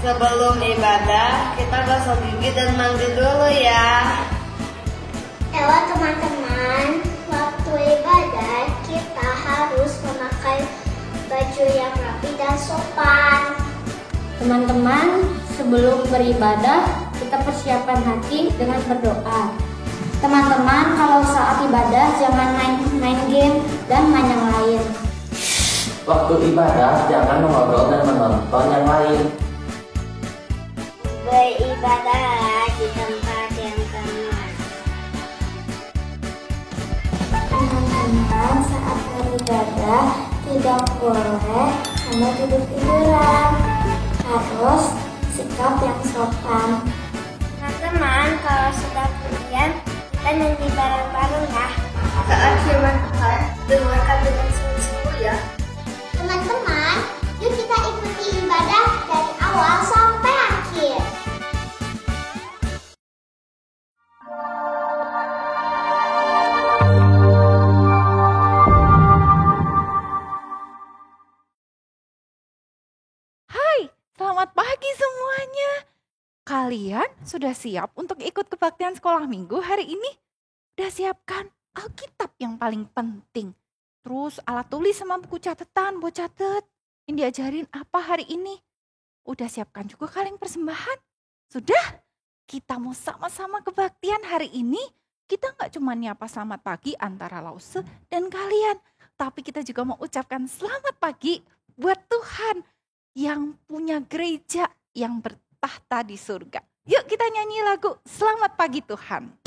Sebelum ibadah, kita gosok gigi dan mandi dulu ya. Ewa teman-teman, waktu ibadah kita harus memakai baju yang rapi dan sopan. Teman-teman, sebelum beribadah, kita persiapkan hati dengan berdoa. Teman-teman, kalau saat ibadah jangan main game dan main yang lain. Waktu ibadah jangan mengobrol dan menonton yang lain. Beribadah di tempat yang aman. Teman-teman, saat beribadah tidak boleh hanya tidur-tiduran. Harus sikap yang sopan. Teman-teman, kalau sudah kemudian kita nyanyi bareng-bareng ya. Saat firman Tuhan, dengarkan dengan sungguh-sungguh ya. Teman-teman, yuk kita ikuti ibadah dari awal sampai akhir. Hai, selamat pagi semuanya. Kalian sudah siap untuk ikut kebaktian sekolah minggu hari ini? Udah siapkan Alkitab yang paling penting. Terus alat tulis sama buku catatan buat catet. Yang diajarin apa hari ini? Udah siapkan juga kalian persembahan? Sudah? Kita mau sama-sama kebaktian hari ini. Kita nggak cuma nyapa selamat pagi antara Lause dan kalian. Tapi kita juga mau ucapkan selamat pagi buat Tuhan yang punya gereja yang bertahta di surga. Yuk kita nyanyi lagu Selamat Pagi Tuhan.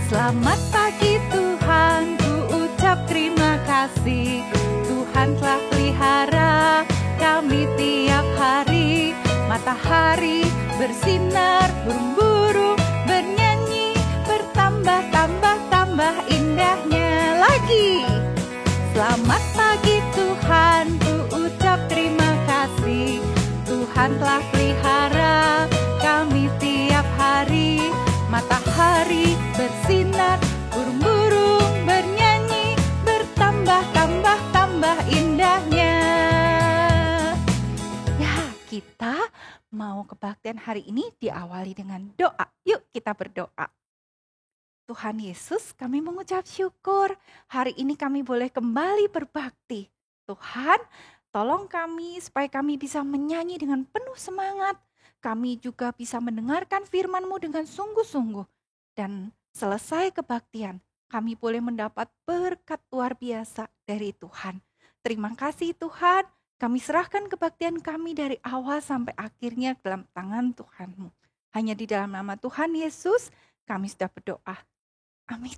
Selamat pagi Tuhan, ku ucap terima kasih. Tuhan telah pelihara kami tiap hari. Matahari bersinar, burung-burung bernyanyi, bertambah-tambah indahnya lagi. Selamat pagi Tuhan, ku ucap terima kasih. Tuhan telah pelihara kami tiap hari. Matahari bersinar, burung-burung bernyanyi, bertambah-tambah indahnya. Ya, kita mau kebaktian hari ini diawali dengan doa. Yuk kita berdoa. Tuhan Yesus, kami mengucap syukur. Hari ini kami boleh kembali berbakti. Tuhan, tolong kami supaya kami bisa menyanyi dengan penuh semangat. Kami juga bisa mendengarkan firman-Mu dengan sungguh-sungguh. Dan selesai kebaktian, kami boleh mendapat berkat luar biasa dari Tuhan. Terima kasih Tuhan, kami serahkan kebaktian kami dari awal sampai akhirnya dalam tangan Tuhan-Mu. Hanya di dalam nama Tuhan Yesus, kami sudah berdoa. Amin.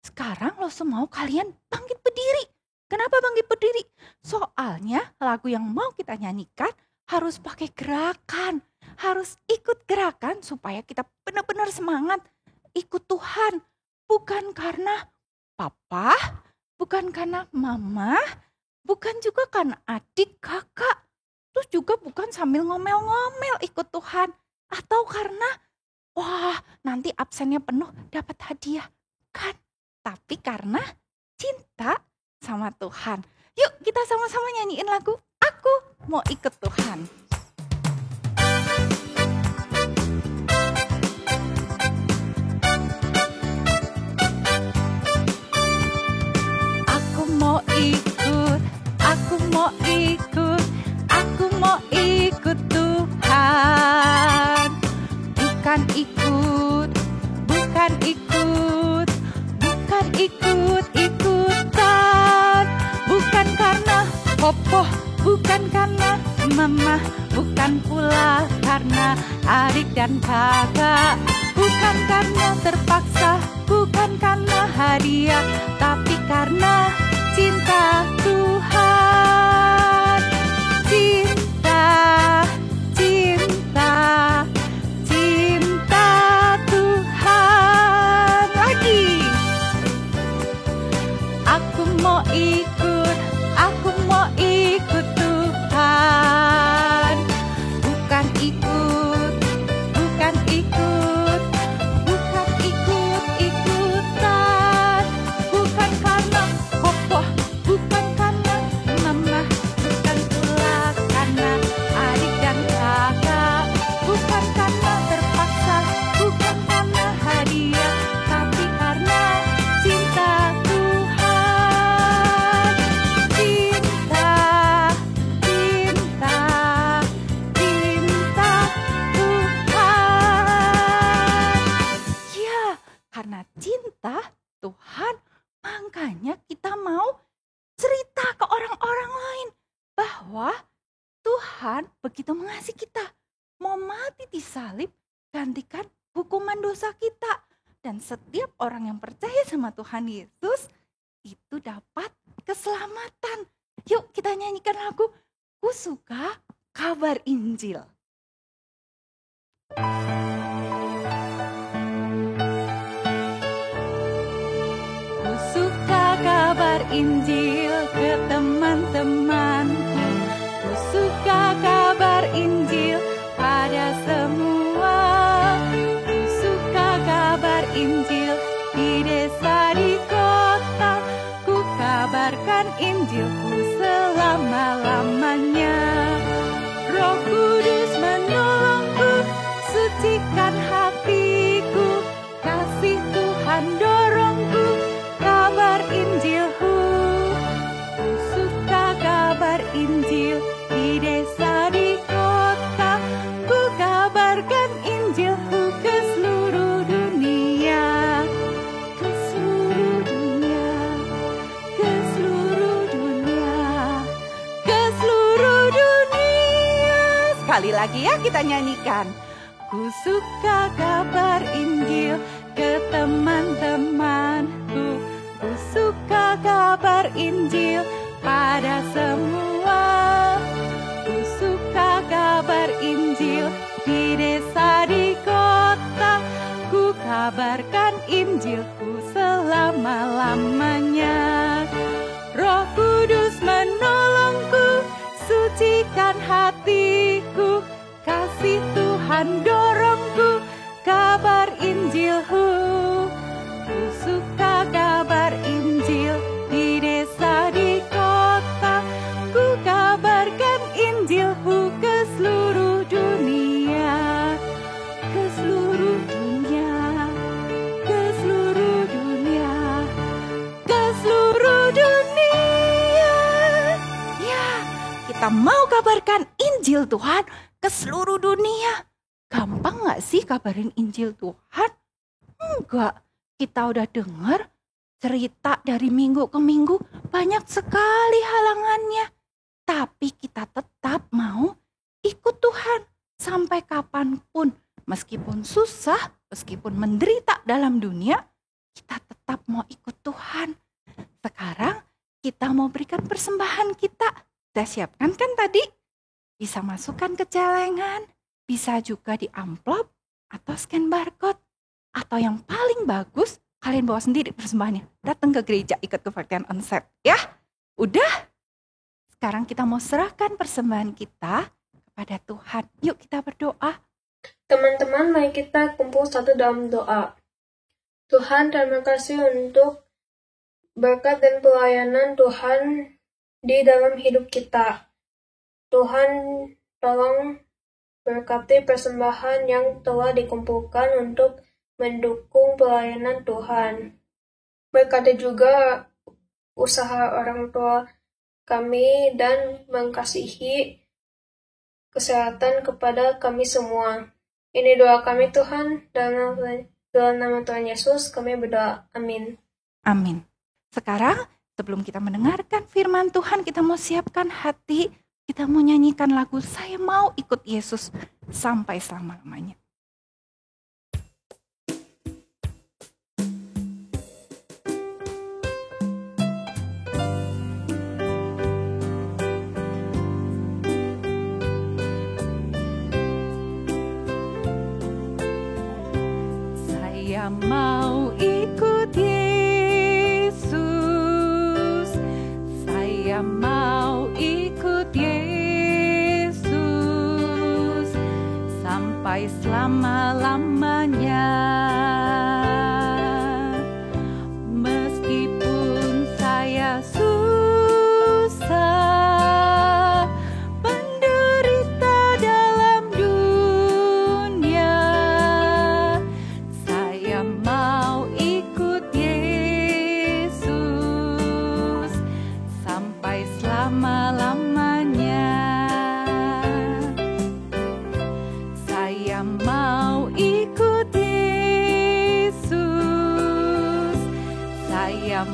Sekarang lo semua kalian bangkit berdiri. Kenapa bangkit berdiri? Soalnya lagu yang mau kita nyanyikan harus pakai gerakan, harus ikut gerakan supaya kita benar-benar semangat ikut Tuhan. Bukan karena papa, bukan karena mama, bukan juga karena adik, kakak, terus juga bukan sambil ngomel-ngomel ikut Tuhan. Atau karena, wah nanti absennya penuh dapat hadiah, kan? Tapi karena cinta sama Tuhan. Yuk kita sama-sama nyanyiin lagu Aku Mau Ikut Tuhan. Aku mau ikut, aku mau ikut, aku mau ikut Tuhan. Bukan ikut, bukan ikut, bukan ikut-ikutan. Bukan karena popoh, bukan karena mama, bukan pula karena adik dan kakak. Bukan karena terpaksa, bukan karena hadiah, tapi karena cinta Tuhan. Cinta, cinta, cinta Tuhan. Lagi. Aku mau ikut, aku mau ikut Tuhan. Bukan ikut, bukan ikut, karena cinta Tuhan, makanya kita mau cerita ke orang-orang lain bahwa Tuhan begitu mengasihi kita, mau mati di salib, gantikan hukuman dosa kita. Dan setiap orang yang percaya sama Tuhan Yesus itu dapat keselamatan. Yuk kita nyanyikan lagu Ku Suka Kabar Injil. Ku suka kabar Injil ke teman-temanku. Ku suka kabar Injil pada semua. Ku suka kabar Injil di desa, di kota. Ku kabarkan Injilku selama-lamanya. Roh Kudus menolongku, sucikan hatiku. Kasih Tuhan dorongku, kabar Injilku. Ku suka kabar Injil di desa, di kota. Ku kabarkan Injilku ke seluruh dunia. Ke seluruh dunia. Ke seluruh dunia. Ke seluruh dunia. Sekali lagi ya kita nyanyikan. Ku suka kabar Injil ke teman-temanku. Ku suka kabar Injil pada semua. Ku suka kabar Injil di desa, di kota. Ku kabarkan Injilku selama-lamanya. Roh Kudus menolongku, sucikan hatiku. Kasih Tuhan dorongku, kabar Injilku. Ku suka kabar Injil di desa, di kota. Ku kabarkan Injilku ke seluruh dunia. Ke seluruh dunia. Ke seluruh dunia. Ke seluruh dunia. Ya, kita mau kabarkan Injil Tuhan ke seluruh dunia. Gampang gak sih kabarin Injil Tuhan? Enggak. Kita udah dengar cerita dari minggu ke minggu, banyak sekali halangannya. Tapi kita tetap mau ikut Tuhan sampai kapanpun. Meskipun susah, meskipun menderita dalam dunia, kita tetap mau ikut Tuhan. Sekarang kita mau berikan persembahan kita. Sudah siapkan kan tadi? Bisa masukkan ke celengan, bisa juga di amplop atau scan barcode. Atau yang paling bagus, kalian bawa sendiri persembahannya. Datang ke gereja ikut kebaktian onsite. Ya, udah. Sekarang kita mau serahkan persembahan kita kepada Tuhan. Yuk kita berdoa. Teman-teman, mari kita kumpul satu dalam doa. Tuhan, terima kasih untuk berkat dan pelayanan Tuhan di dalam hidup kita. Tuhan, tolong berkati persembahan yang telah dikumpulkan untuk mendukung pelayanan Tuhan. Berkati juga usaha orang tua kami dan mengasihi kesehatan kepada kami semua. Ini doa kami Tuhan, dalam nama Tuhan Yesus kami berdoa. Amin. Amin. Sekarang sebelum kita mendengarkan firman Tuhan, kita mau siapkan hati. Kita mau nyanyikan lagu Saya Mau Ikut Yesus sampai selama-lamanya. Saya mau ikut Yesus. Saya mau ikut Yesus sampai selama-lamanya. Meskipun saya susah, menderita dalam dunia, saya mau ikut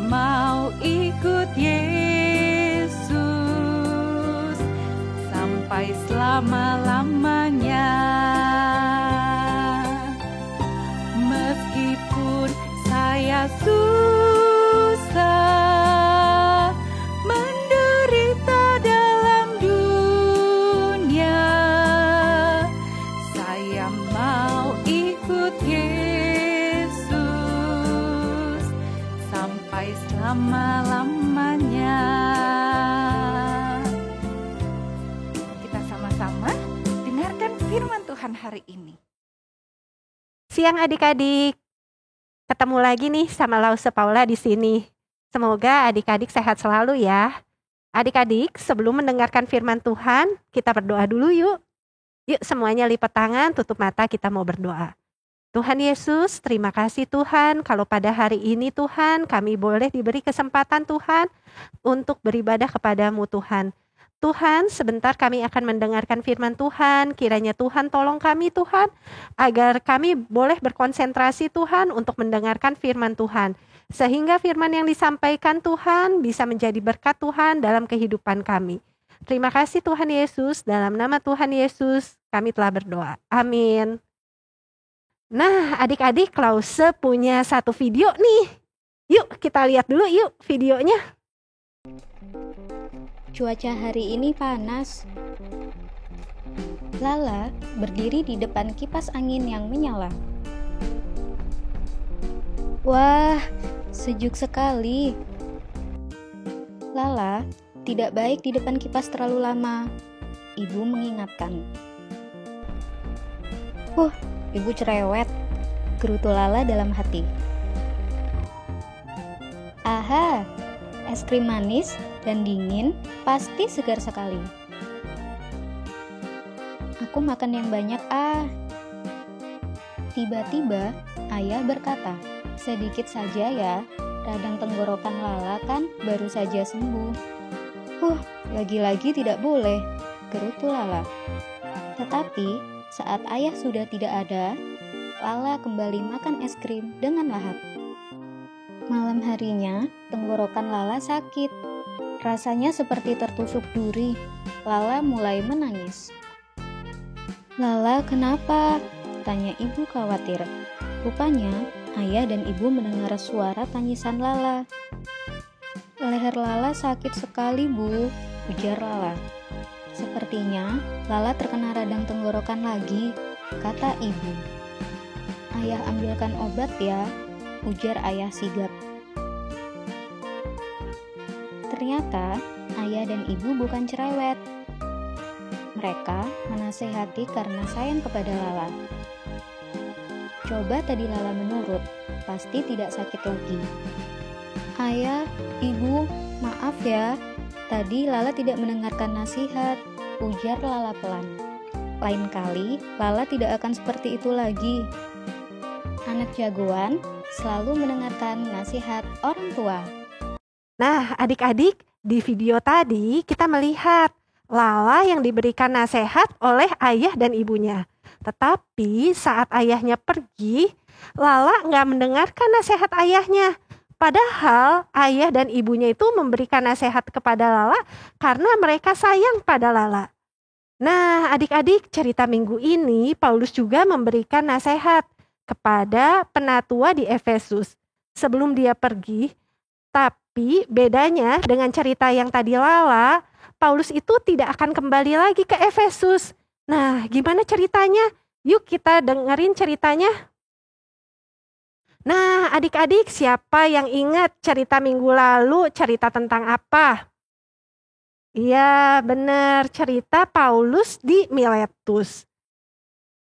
mau ikut Yesus sampai selama-lamanya. Meskipun saya susah menderita dalam dunia, saya mau ikut Yesus sampai selama-lamanya. Kita sama-sama dengarkan firman Tuhan hari ini. Siang adik-adik, ketemu lagi nih sama Lause Paula di sini. Semoga adik-adik sehat selalu ya. Adik-adik, sebelum mendengarkan firman Tuhan, kita berdoa dulu yuk. Yuk semuanya lipat tangan, tutup mata, kita mau berdoa. Tuhan Yesus, terima kasih Tuhan kalau pada hari ini Tuhan kami boleh diberi kesempatan Tuhan untuk beribadah kepadamu Tuhan. Tuhan, sebentar kami akan mendengarkan firman Tuhan. Kiranya Tuhan tolong kami Tuhan, agar kami boleh berkonsentrasi Tuhan untuk mendengarkan firman Tuhan. Sehingga firman yang disampaikan Tuhan bisa menjadi berkat Tuhan dalam kehidupan kami. Terima kasih Tuhan Yesus, dalam nama Tuhan Yesus kami telah berdoa. Amin. Nah adik-adik, Lause punya satu video nih. Yuk kita lihat dulu yuk videonya. Cuaca hari ini panas. Lala berdiri di depan kipas angin yang menyala. Wah, sejuk sekali. Lala tidak baik di depan kipas terlalu lama. Ibu mengingatkan. Ibu cerewet, gerutu Lala dalam hati. Aha, es krim manis dan dingin pasti segar sekali. Aku makan yang banyak Tiba-tiba ayah berkata, sedikit saja ya, radang tenggorokan Lala kan baru saja sembuh. Lagi-lagi tidak boleh, gerutu Lala. Tetapi saat ayah sudah tidak ada, Lala kembali makan es krim dengan lahap. Malam harinya, tenggorokan Lala sakit. Rasanya seperti tertusuk duri. Lala mulai menangis. Lala, kenapa? Tanya ibu khawatir. Rupanya, ayah dan ibu mendengar suara tangisan Lala. Leher Lala sakit sekali, Bu, ujar Lala. Sepertinya Lala terkena radang tenggorokan lagi, kata ibu. Ayah ambilkan obat ya, ujar ayah sigap. Ternyata ayah dan ibu bukan cerewet. Mereka menasehati karena sayang kepada Lala. Coba tadi Lala menurut, pasti tidak sakit lagi. Ayah, ibu, maaf ya. Tadi Lala tidak mendengarkan nasihat, ujar Lala pelan. Lain kali, Lala tidak akan seperti itu lagi. Anak jagoan selalu mendengarkan nasihat orang tua. Nah adik-adik, di video tadi kita melihat Lala yang diberikan nasihat oleh ayah dan ibunya. Tetapi saat ayahnya pergi, Lala nggak mendengarkan nasihat ayahnya. Padahal ayah dan ibunya itu memberikan nasihat kepada Lala karena mereka sayang pada Lala. Nah adik-adik, cerita minggu ini Paulus juga memberikan nasihat kepada penatua di Efesus sebelum dia pergi. Tapi bedanya dengan cerita yang tadi Lala, Paulus itu tidak akan kembali lagi ke Efesus. Nah, gimana ceritanya? Yuk kita dengerin ceritanya. Nah, adik-adik, siapa yang ingat cerita minggu lalu cerita tentang apa? Iya, benar, cerita Paulus di Miletus.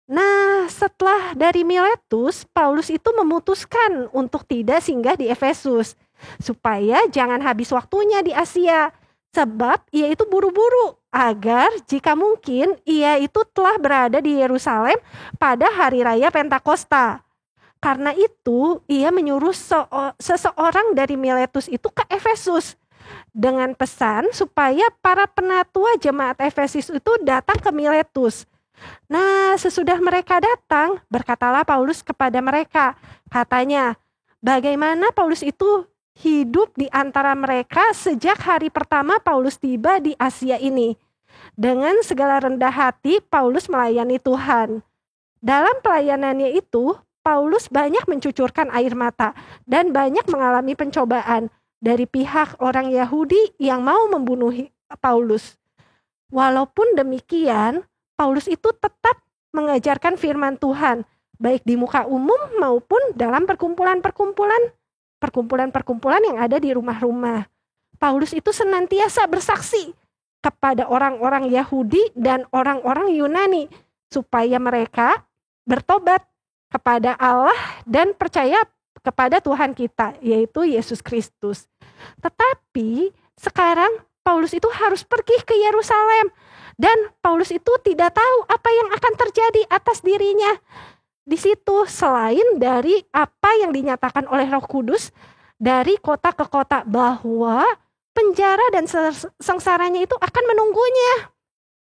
Nah, setelah dari Miletus, Paulus itu memutuskan untuk tidak singgah di Efesus, supaya jangan habis waktunya di Asia. Sebab ia itu buru-buru agar jika mungkin ia itu telah berada di Yerusalem pada hari raya Pentakosta. Karena itu ia menyuruh seseorang dari Miletus itu ke Efesus dengan pesan supaya para penatua jemaat Efesus itu datang ke Miletus. Nah, sesudah mereka datang, berkatalah Paulus kepada mereka. Katanya, bagaimana Paulus itu hidup di antara mereka sejak hari pertama Paulus tiba di Asia ini. Dengan segala rendah hati, Paulus melayani Tuhan. Dalam pelayanannya itu, Paulus banyak mencucurkan air mata dan banyak mengalami pencobaan dari pihak orang Yahudi yang mau membunuh Paulus. Walaupun demikian, Paulus itu tetap mengajarkan firman Tuhan, baik di muka umum maupun dalam perkumpulan yang ada di rumah-rumah. Paulus itu senantiasa bersaksi kepada orang-orang Yahudi dan orang-orang Yunani supaya mereka bertobat kepada Allah dan percaya kepada Tuhan kita, yaitu Yesus Kristus. Tetapi sekarang Paulus itu harus pergi ke Yerusalem dan Paulus itu tidak tahu apa yang akan terjadi atas dirinya di situ selain dari apa yang dinyatakan oleh Roh Kudus dari kota ke kota bahwa penjara dan sengsaranya itu akan menunggunya.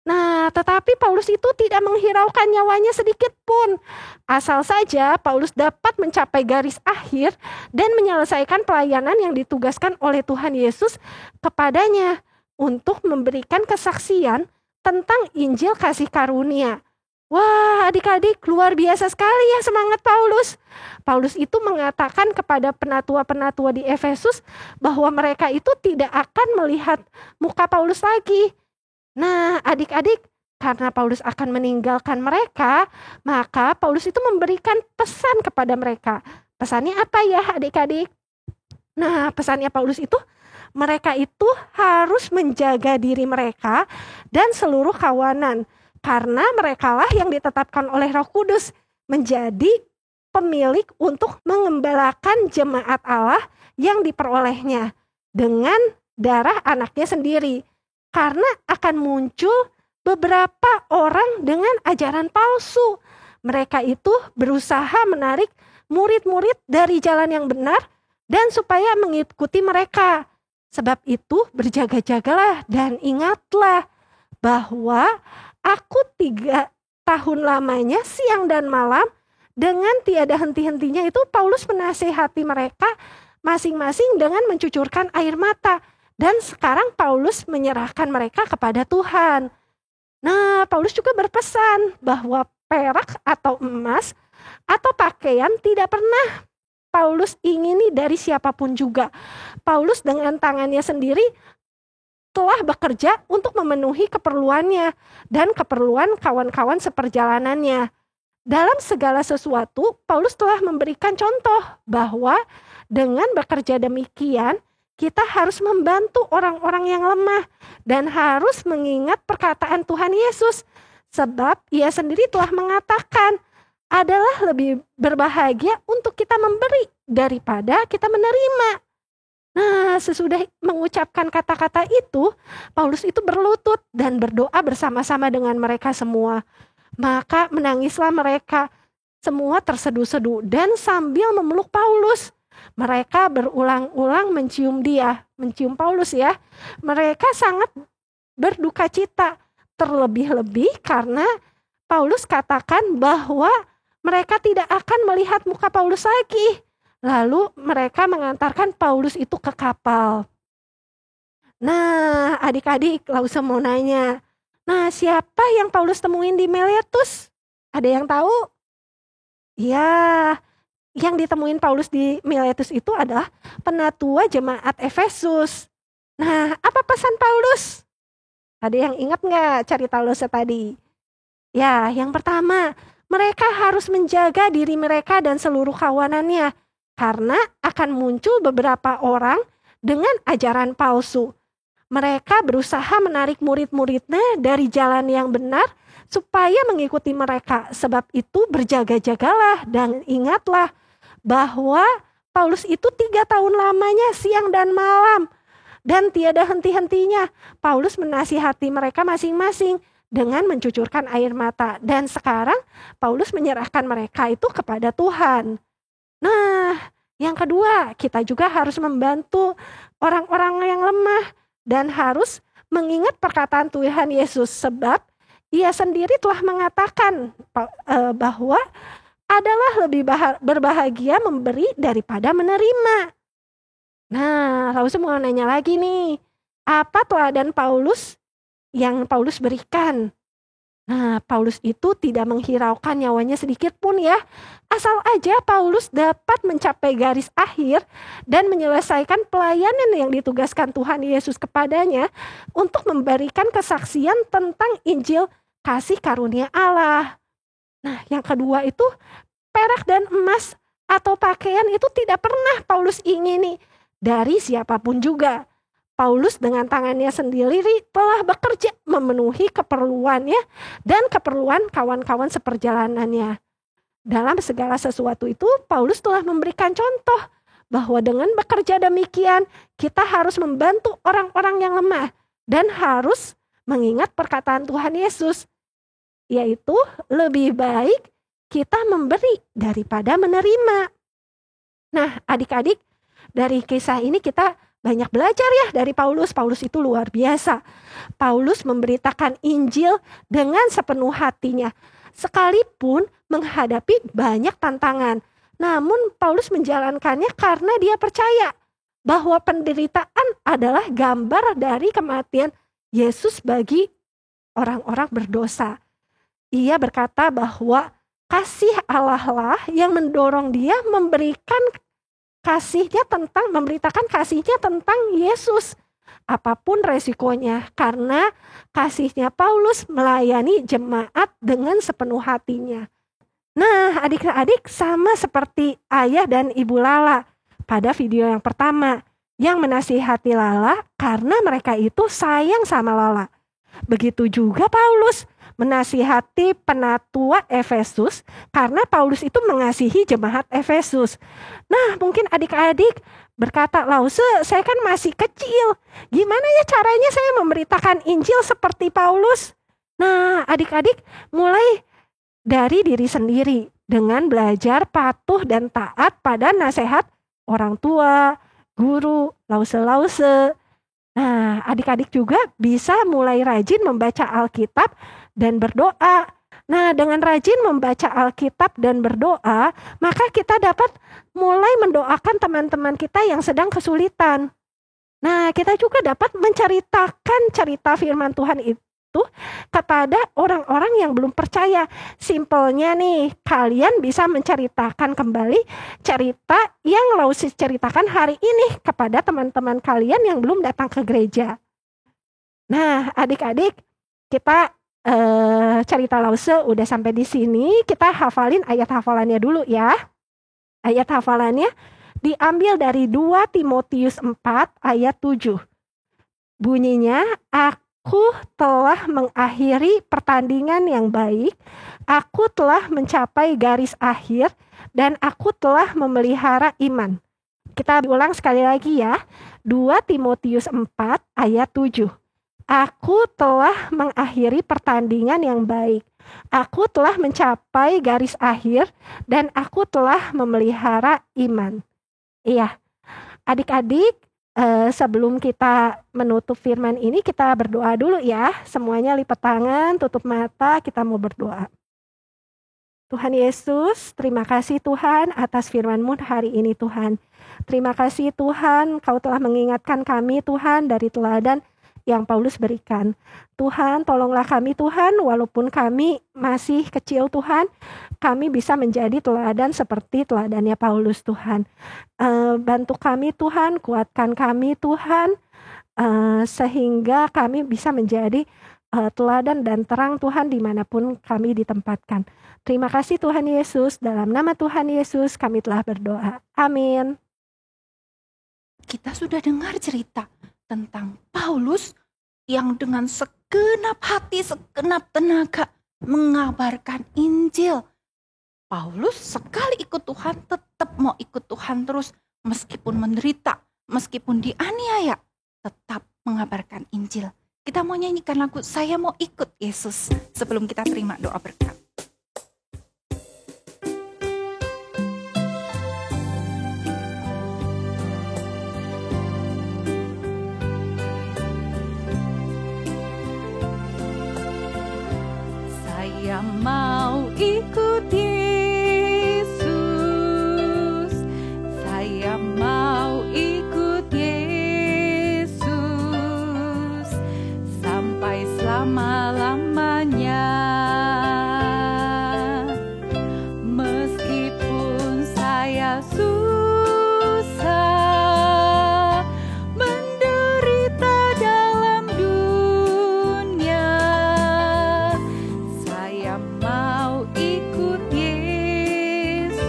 Nah, tetapi Paulus itu tidak menghiraukan nyawanya sedikit pun. Asal saja Paulus dapat mencapai garis akhir dan menyelesaikan pelayanan yang ditugaskan oleh Tuhan Yesus kepadanya untuk memberikan kesaksian tentang Injil kasih karunia. Wah, adik-adik, luar biasa sekali ya semangat Paulus. Paulus itu mengatakan kepada penatua-penatua di Efesus bahwa mereka itu tidak akan melihat muka Paulus lagi. Nah, adik-adik, karena Paulus akan meninggalkan mereka, maka Paulus itu memberikan pesan kepada mereka. Pesannya apa ya adik-adik? Nah, pesannya Paulus itu, mereka itu harus menjaga diri mereka dan seluruh kawanan. Karena merekalah yang ditetapkan oleh Roh Kudus menjadi pemilik untuk mengembalakan jemaat Allah yang diperolehnya dengan darah anaknya sendiri. Karena akan muncul beberapa orang dengan ajaran palsu. Mereka itu berusaha menarik murid-murid dari jalan yang benar dan supaya mengikuti mereka. Sebab itu berjaga-jagalah dan ingatlah bahwa aku 3 tahun lamanya siang dan malam dengan tiada henti-hentinya itu Paulus menasihati mereka masing-masing dengan mencucurkan air mata. Dan sekarang Paulus menyerahkan mereka kepada Tuhan. Nah, Paulus juga berpesan bahwa perak atau emas atau pakaian tidak pernah Paulus ingini dari siapapun juga. Paulus dengan tangannya sendiri telah bekerja untuk memenuhi keperluannya dan keperluan kawan-kawan seperjalanannya. Dalam segala sesuatu, Paulus telah memberikan contoh bahwa dengan bekerja demikian, kita harus membantu orang-orang yang lemah dan harus mengingat perkataan Tuhan Yesus. Sebab ia sendiri telah mengatakan, adalah lebih berbahagia untuk kita memberi daripada kita menerima. Nah, sesudah mengucapkan kata-kata itu, Paulus itu berlutut dan berdoa bersama-sama dengan mereka semua. Maka menangislah mereka, semua terseduh-seduh dan sambil memeluk Paulus. Mereka berulang-ulang mencium Paulus ya. Mereka sangat berduka cita, terlebih-lebih karena Paulus katakan bahwa mereka tidak akan melihat muka Paulus lagi. Lalu mereka mengantarkan Paulus itu ke kapal. Nah, adik-adik, Lause mau nanya. Nah, siapa yang Paulus temuin di Miletus? Ada yang tahu? Ya, yang ditemuin Paulus di Miletus itu adalah penatua jemaat Efesus. Nah, apa pesan Paulus? Ada yang ingat nggak cerita Lause tadi? Ya, yang pertama, mereka harus menjaga diri mereka dan seluruh kawanannya. Karena akan muncul beberapa orang dengan ajaran palsu. Mereka berusaha menarik murid-muridnya dari jalan yang benar supaya mengikuti mereka. Sebab itu berjaga-jagalah dan ingatlah bahwa Paulus itu 3 tahun lamanya siang dan malam. Dan tiada henti-hentinya Paulus menasihati mereka masing-masing dengan mencucurkan air mata. Dan sekarang Paulus menyerahkan mereka itu kepada Tuhan. Nah, yang kedua, kita juga harus membantu orang-orang yang lemah dan harus mengingat perkataan Tuhan Yesus sebab ia sendiri telah mengatakan bahwa adalah lebih berbahagia memberi daripada menerima. Nah, Lause mau nanya lagi nih. Apa teladan Paulus yang Paulus berikan? Nah, Paulus itu tidak menghiraukan nyawanya sedikit pun ya. Asal aja Paulus dapat mencapai garis akhir dan menyelesaikan pelayanan yang ditugaskan Tuhan Yesus kepadanya untuk memberikan kesaksian tentang Injil kasih karunia Allah. Nah, yang kedua itu perak dan emas atau pakaian itu tidak pernah Paulus ingini dari siapapun juga. Paulus dengan tangannya sendiri telah bekerja memenuhi keperluannya dan keperluan kawan-kawan seperjalanannya. Dalam segala sesuatu itu Paulus telah memberikan contoh bahwa dengan bekerja demikian kita harus membantu orang-orang yang lemah dan harus mengingat perkataan Tuhan Yesus, yaitu lebih baik kita memberi daripada menerima. Nah, adik-adik, dari kisah ini kita banyak belajar ya dari Paulus. Paulus itu luar biasa. Paulus memberitakan Injil dengan sepenuh hatinya, sekalipun menghadapi banyak tantangan. Namun Paulus menjalankannya karena dia percaya bahwa penderitaan adalah gambar dari kematian Yesus bagi orang-orang berdosa. Ia berkata bahwa kasih Allah lah yang mendorong dia memberitakan kasihnya tentang Yesus. Apapun resikonya, karena kasihnya Paulus melayani jemaat dengan sepenuh hatinya. Nah, adik-adik sama seperti ayah dan ibu Lala pada video yang pertama yang menasihati Lala karena mereka itu sayang sama Lala. Begitu juga Paulus menasihati penatua Efesus karena Paulus itu mengasihi jemaat Efesus. Nah, mungkin adik-adik berkata, Lause, saya kan masih kecil. Gimana ya caranya saya memberitakan Injil seperti Paulus? Nah, adik-adik mulai dari diri sendiri dengan belajar patuh dan taat pada nasihat orang tua, guru, lause-lause. Nah, adik-adik juga bisa mulai rajin membaca Alkitab dan berdoa. Nah, dengan rajin membaca Alkitab dan berdoa, maka kita dapat mulai mendoakan teman-teman kita yang sedang kesulitan. Nah, kita juga dapat menceritakan cerita firman Tuhan itu kepada orang-orang yang belum percaya. Simpelnya nih, kalian bisa menceritakan kembali cerita yang Lause ceritakan hari ini kepada teman-teman kalian yang belum datang ke gereja. Nah, adik-adik, kita cerita Lause udah sampai di sini. Kita hafalin ayat hafalannya dulu ya. Ayat hafalannya diambil dari 2 Timotius 4 ayat 7. Bunyinya, aku telah mengakhiri pertandingan yang baik, aku telah mencapai garis akhir, dan aku telah memelihara iman. Kita ulang sekali lagi ya. 2 Timotius 4 ayat 7. Aku telah mengakhiri pertandingan yang baik. Aku telah mencapai garis akhir dan aku telah memelihara iman. Iya, adik-adik, sebelum kita menutup firman ini kita berdoa dulu ya. Semuanya lipat tangan, tutup mata, kita mau berdoa. Tuhan Yesus, terima kasih Tuhan atas firman-Mu hari ini Tuhan. Terima kasih Tuhan, Kau telah mengingatkan kami Tuhan dari teladan yang Paulus berikan. Tuhan, tolonglah kami Tuhan, walaupun kami masih kecil Tuhan, kami bisa menjadi teladan seperti teladannya Paulus Tuhan. Bantu kami Tuhan, kuatkan kami Tuhan, sehingga kami bisa menjadi teladan dan terang Tuhan dimanapun kami ditempatkan. Terima kasih Tuhan Yesus, dalam nama Tuhan Yesus kami telah berdoa. Amin. Kita sudah dengar cerita tentang Paulus yang dengan segenap hati, segenap tenaga mengabarkan Injil. Paulus sekali ikut Tuhan tetap mau ikut Tuhan terus, meskipun menderita, meskipun dianiaya, tetap mengabarkan Injil. Kita mau nyanyikan lagu Saya Mau Ikut Yesus sebelum kita terima doa berkat. Saya mau ikut Yesus, saya mau ikut Dia susah menderita dalam dunia. Saya mau ikut Yesus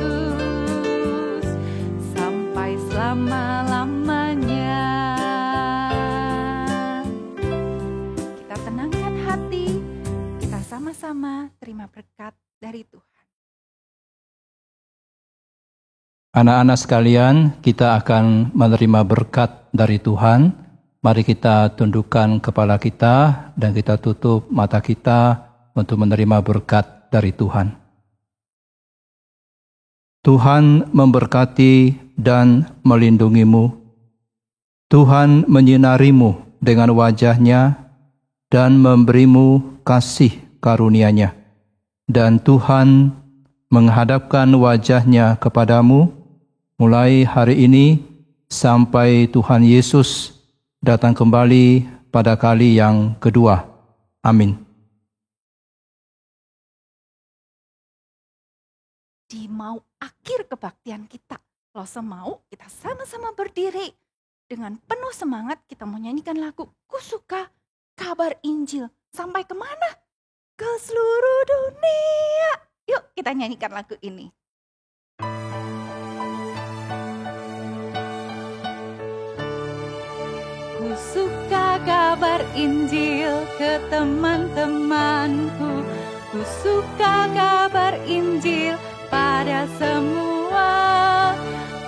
sampai selama-lamanya. Kita tenangkan hati, kita sama-sama terima berkat dari Tuhan. Anak-anak sekalian, kita akan menerima berkat dari Tuhan. Mari kita tundukkan kepala kita dan kita tutup mata kita untuk menerima berkat dari Tuhan. Tuhan memberkati dan melindungimu. Tuhan menyinarimu dengan wajah-Nya dan memberimu kasih karunia-Nya. Dan Tuhan menghadapkan wajah-Nya kepadamu mulai hari ini sampai Tuhan Yesus datang kembali pada kali yang kedua. Amin. Di mau akhir kebaktian kita, kalau semau kita sama-sama berdiri dengan penuh semangat, kita mau nyanyikan lagu Ku Suka Kabar Injil. Sampai kemana? Ke seluruh dunia. Yuk kita nyanyikan lagu ini. Ku suka kabar Injil ke teman-temanku. Ku suka kabar Injil pada semua.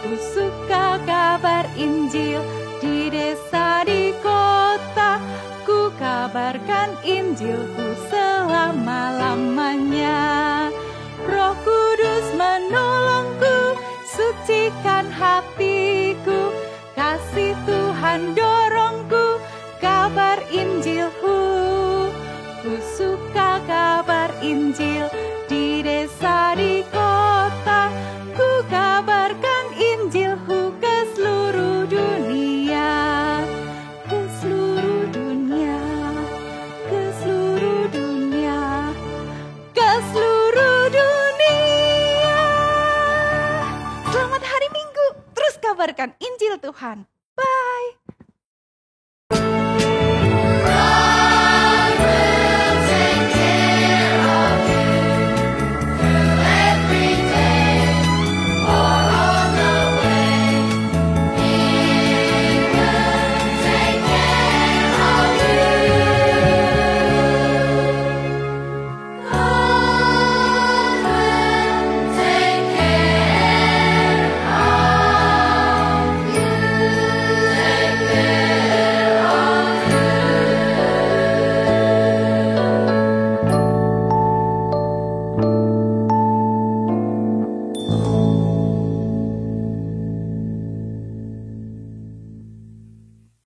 Ku suka kabar Injil di desa, di kota. Ku kabarkan Injilku selama-lamanya. Roh Kudus menolongku, sucikan hatiku. Kasih Tuhan dorongku, kabar Injilku. Ku suka kabar Injil di desa, di kota. Ku kabarkan Injilku ke seluruh dunia. Ke seluruh dunia. Ke seluruh dunia. Ke seluruh dunia. Selamat hari Minggu. Terus kabarkan Injil Tuhan. Bye. you.